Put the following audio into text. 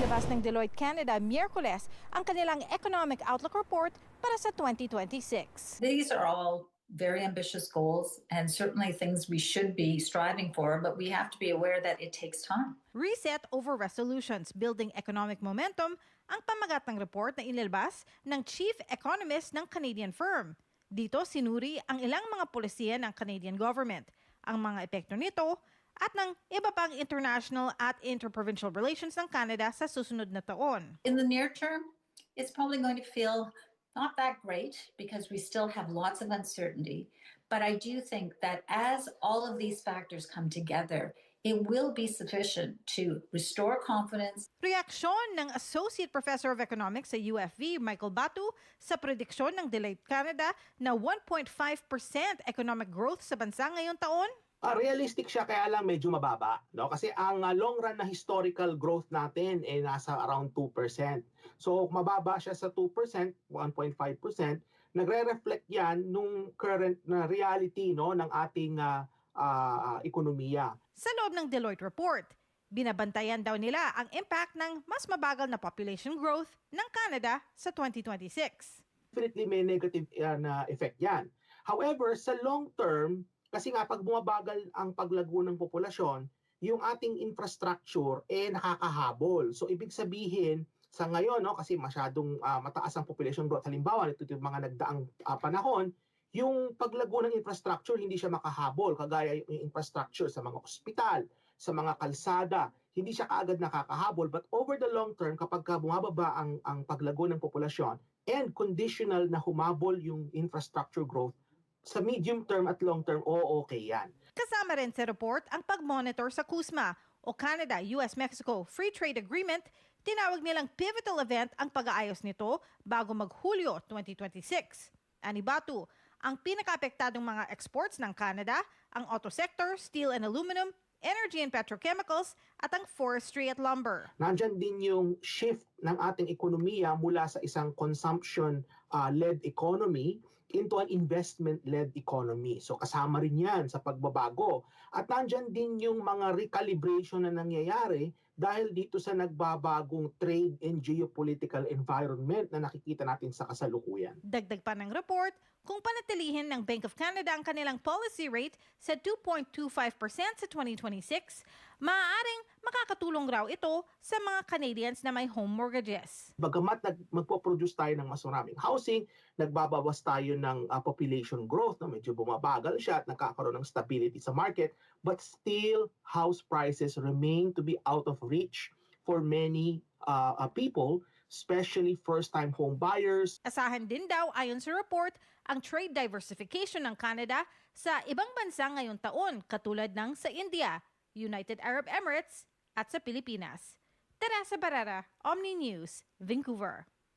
Inilabas ng Deloitte Canada Miyerkules ang kanilang Economic Outlook Report para sa 2026. These are all very ambitious goals and certainly things we should be striving for, but we have to be aware that it takes time. Reset over Resolutions, Building Economic Momentum ang pamagat ng report na inilabas ng Chief Economist ng Canadian firm. Dito sinuri ang ilang mga polisiya ng Canadian government, ang mga epekto nito at ng iba pang international at interprovincial relations ng Canada sa susunod na taon. In the near term, it's probably going to feel not that great because we still have lots of uncertainty. But I do think that as all of these factors come together, it will be sufficient to restore confidence. Reaksyon ng Associate Professor of Economics sa UFV, Michael Batu, sa prediksyon ng Deloitte Canada na 1.5% economic growth sa bansa ngayong taon? Realistic siya kaya lang medyo mababa, no? Kasi ang long run na historical growth natin ay nasa around 2%. So mababa siya sa 2%, 1.5%. Nagre-reflect 'yan nung current na reality, no, ng ating ekonomiya. Sa loob ng Deloitte report, binabantayan daw nila ang impact ng mas mabagal na population growth ng Canada sa 2026. Definitely may negative na effect 'yan. However, sa long term, kasi nga pag bumabagal ang paglago ng populasyon, yung ating infrastructure nakakahabol. So ibig sabihin sa ngayon, no, kasi masyadong mataas ang population growth, halimbawa ito yung mga nagdaang panahon, yung paglago ng infrastructure hindi siya makahabol, kagaya yung infrastructure sa mga ospital, sa mga kalsada, hindi siya kaagad nakakahabol. But over the long term, kapag bumababa ang paglago ng populasyon and conditional na humabol yung infrastructure growth, sa medium term at long term, okay yan. Kasama rin sa report ang pag-monitor sa CUSMA o Canada-US-Mexico Free Trade Agreement. Tinawag nilang pivotal event ang pag-aayos nito bago mag-Hulyo 2026. Ani Batu, ang pinaka-apektadong mga exports ng Canada, ang auto sector, steel and aluminum, energy and petrochemicals, at ang forestry at lumber. Nandyan din yung shift ng ating ekonomiya mula sa isang consumption-led economy into an investment-led economy. So kasama rin yan sa pagbabago. At nandyan din yung mga recalibration na nangyayari dahil dito sa nagbabagong trade and geopolitical environment na nakikita natin sa kasalukuyan. Dagdag pa ng report, kung panatilihin ng Bank of Canada ang kanilang policy rate sa 2.25% sa 2026, maaaring makakatulong raw ito sa mga Canadians na may home mortgages. Bagamat magpo-produce tayo ng mas maraming housing, nagbabawas tayo ng population growth, na medyo bumabagal siya at nakakaroon ng stability sa market, but still house prices remain to be out of reach for many people, especially first-time home buyers. Asahan din daw ayon sa report ang trade diversification ng Canada sa ibang bansa ngayong taon katulad ng sa India, United Arab Emirates at sa Pilipinas. Teresa Barrera, Omni News, Vancouver.